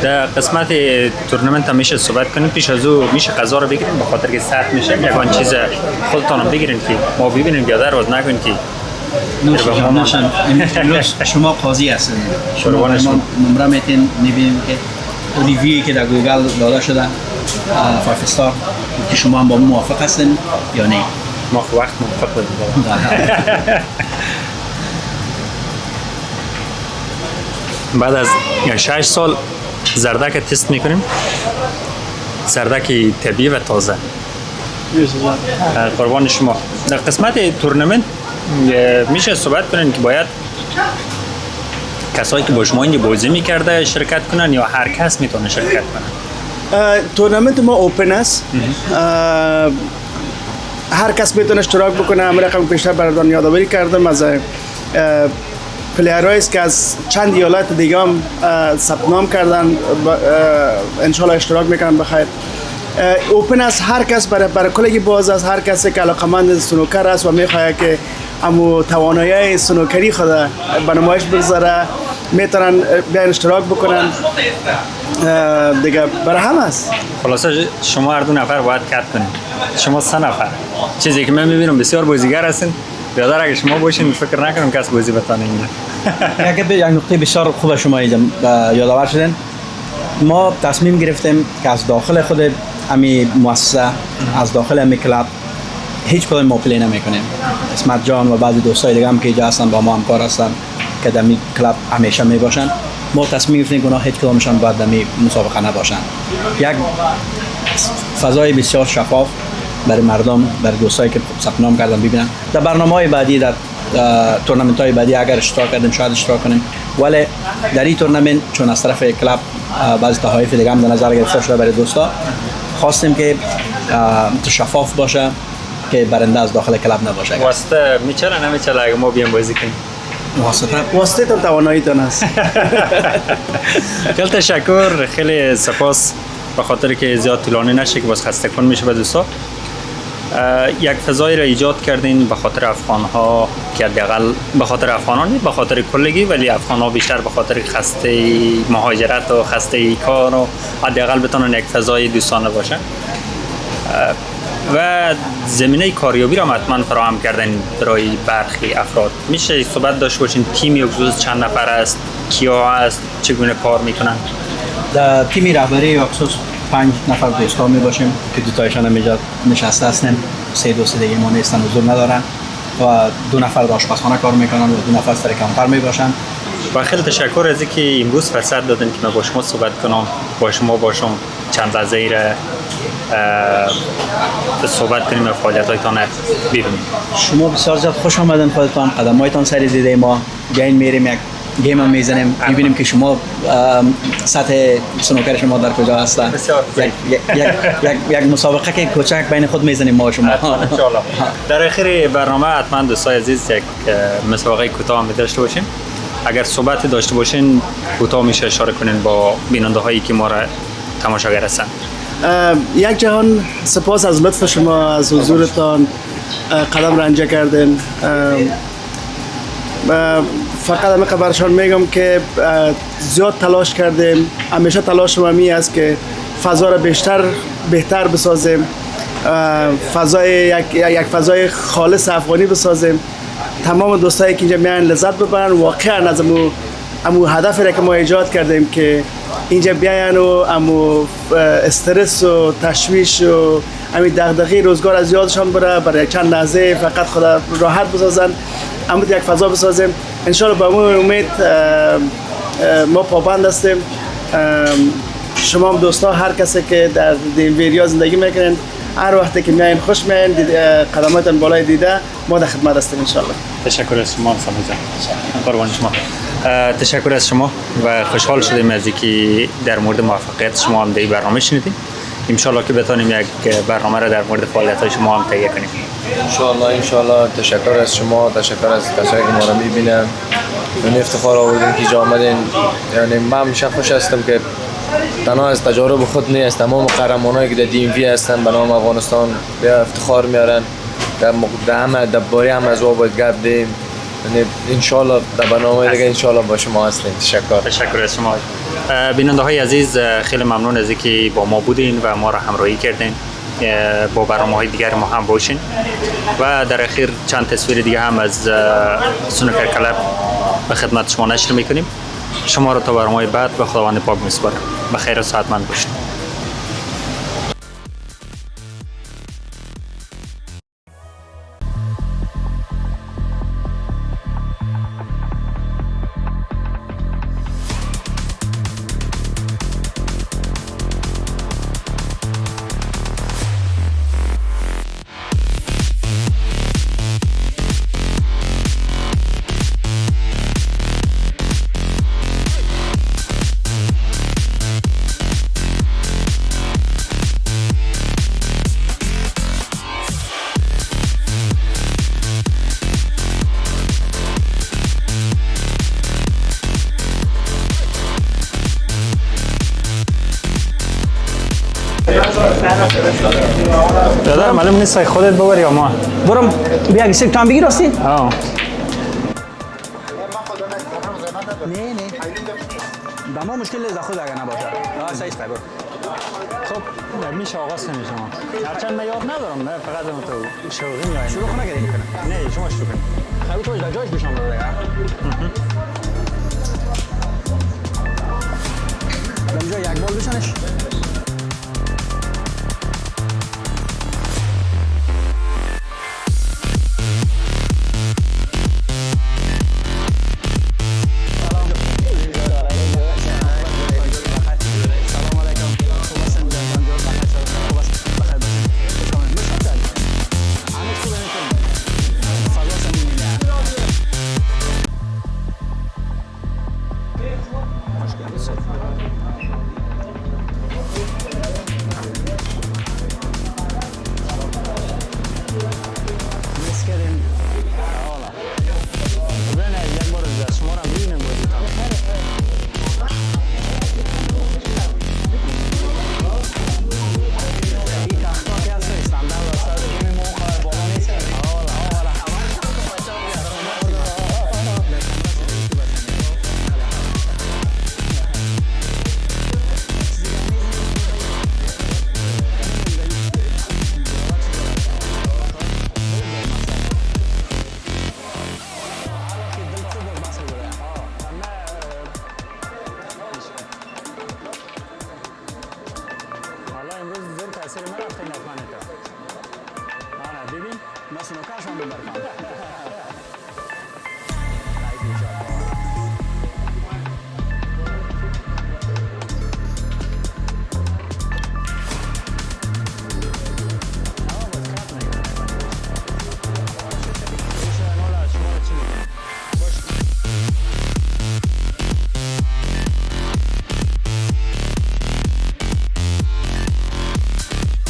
در قسمت تورنمنت هم میشه صحبت کنیم پیش از او میشه غذا رو بگیریم به خاطر که سخت میشه یکان چیز خودتان هم بگیرین که ما ببینیم بیادر روز نکنیم که نوشن شما قاضی هستین شما نمره میتین میبینیم که ریویوی که در گوگل داده شده 5 استار که شما هم با موافق هستین یا نه؟ ما وقت موافق بودیم. بعد از 6 سال زردک تست میکنیم زردک طبیعی و تازه قربان شما. در قسمت تورنمنت میشه صحبت کنین که باید کسایی که با شما اینجا بازی میکرده شرکت کنن یا هر کس میتونه شرکت کنه؟ تورنمنت ما اوپن است هر کس میتونه اشتراک بکنه. همه رقم پیشتر براتون یادآوری کردم از پلیرهایی است که از چند ایالت دیگه هم ثبت نام کردن انشالله اشتراک میکنن بخیر. اوپن است هر کس برای کلگی باز است هر کسی که علاقمند سنوکر است و میخواد که امو توانایی سنوکری خود به نمایش بگذاره میتونن بیان اشتراک بکنن دیگه برای هم است. خلاصه شما هر دو نفر باید کت کنید شما 3 نفر چیزی که من میبینم بسیار بازیگر هستین بیادر اگه شما باشین فکر نکنم کس بازی بتانه اینجا. یک نقطه بسیار خوب شما یادآور شدن ما تصمیم گرفتیم که از داخل خود امی مؤسسه از داخل امی کلاب هیچ کدوم ما پلی نمیکنیم. اسمت جان و بعضی دوستای دیگه هم که اینجا هستن با ما همکار هستن که در می کلاب همیشه میباشن ما تصمیم گرفتیم که اونا هیچ کدومشان باید در می مسابقه نباشن. یک فضای بسیار شفاف برای مردم برای دوستایی که ثبت نام کردن ببینن. در برنامه‌های بعدی در تورنمنت‌های بعدی اگر اشتراک کردیم شاید اشتراک کنیم ولی در این تورنمنت چون از طرف کلاب بعضی تحایف دیگه هم در نظر گرفته شده برای دوستا خواستیم که شفاف باشه که برنده از داخل کلاب نباشه. واسطه میچره نمیچره اگه ما بیام بازی کنیم؟ واسطه تا تواناییتون است. خیلی تشکر خیلی سپاس به خاطر که زیاد طولانی نشه که باز خسته کن میشه به دوستا. یک فضایی را ایجاد کردین به خاطر افغان‌ها که حداقل به خاطر افغانان به خاطر کلگی ولی افغان‌ها بیشتر به خاطر خسته مهاجرت و خسته کار و حداقل بتونن یک فضای دوستانه باشه و زمینه کاریابی را حتما فراهم کردن برای برخی افراد. میشه صحبت داشت باشین تیم اکسوس چند نفر است کیا است چگونه کار میکنن؟ در تیم رهبری اکسوس 5 نفر دوستا می باشیم که دو تایشان هم اینجا نشسته هستیم 3 دوست دیگه ما نیستن حضور ندارن و 2 نفر در آشپزخانه کار میکنن و 2 نفر سر کانتر می باشن. و خیلی تشکر از اینکه امروز فرصت دادن که من با شما صحبت کنم با شما چند لحظه ای را صحبت کنیم و فعالیت‌هایتان ببینیم. شما بسیار زیاد خوش آمدن خودتان قدم‌هایتان سر دیده ما گین میریم یک گیم هم میزنیم میبینیم که شما سطح سنوکر شما در کجا هست. یک مسابقه که کوچک بین خود میزنیم ما شما. انشالله. در آخر برنامه حتما دوستای عزیز یک مسابقه کوتاه می داشته باشیم. اگر صحبت داشته باشین کوتاه میشه اشاره کنین با بیننده هایی که ما را تماشاگر هستند. یک جهان سپاس از لطف شما، از حضورتان قدم رنجه کردین. فقط همه برشان میگم که زیاد تلاش کردیم. همیشه تلاش ما می است که فضا را بهتر بسازیم، یک فضای خالص افغانی بسازیم. تمام دوستایی که اینجا میان لذت ببرن. واقعا از امو هدفی را که ما ایجاد کردیم که اینجا بیاین و امو استرس و تشویش و همین دغدغه روزگار از یادشان بره، برای چند لحظه فقط خود راحت بسازن، امو یک فضا بسازیم. انشالله با امید ما پابند هستیم. شما هم دوستا، هر کسی که در ویریا زندگی میکنین، هر وقتی که میاین خوش میاین، قدماتتون بالای دیده ما در خدمت هستیم انشالله. تشکر از شما سامی جان. قربان شما. تشکر از شما و خوشحال شدیم از اینکه در مورد موفقیت شما هم در این برنامه شنیدیم. ان شاءالله که بتونیم یک برنامه را در مورد فعالیت‌های شما هم تهیه کنیم. ان شاءالله. تشکر از شما، تشکر از کسایی که ما را می‌بینن. من افتخار آوردین که اینجا آمدین. یعنی من همیشه خوش هستم که تنها از تجارب خود نیست، تمام قهرمانایی که در DMV هستن به نام افغانستان به افتخار میارن. در همه درباره هم از باید گپ دیم. یعنی ان شاءالله در برنامه دیگه ان شاءالله با شما هستیم. تشکر از شما. بیننده های عزیز، خیلی ممنون از اینکه با ما بودین و ما را همراهی کردین. با برنامه‌های دیگر ما هم باشین و در اخیر چند تصویر دیگه هم از سنوکر کلب به خدمت شما نشر میکنیم. شما را تا برنامه بعد به خداوند پاک میسپارم. بخیر و سعادتمند باشید. دادر معلوم نیست خودت ببر یا ما. برم بیا یک سیک تو هم بگیر راستی؟ نه با ما مشکل از خود اگر نباشه. صحیح است. خب میشه آغاز کنید شما. هرچند من یاد ندارم، نه فقط من تو شروعی میایم. شروع نکردیم. نه شما شروع کنید. خیلی تو در جایش بشم داده. اینجا یک بال بشنش.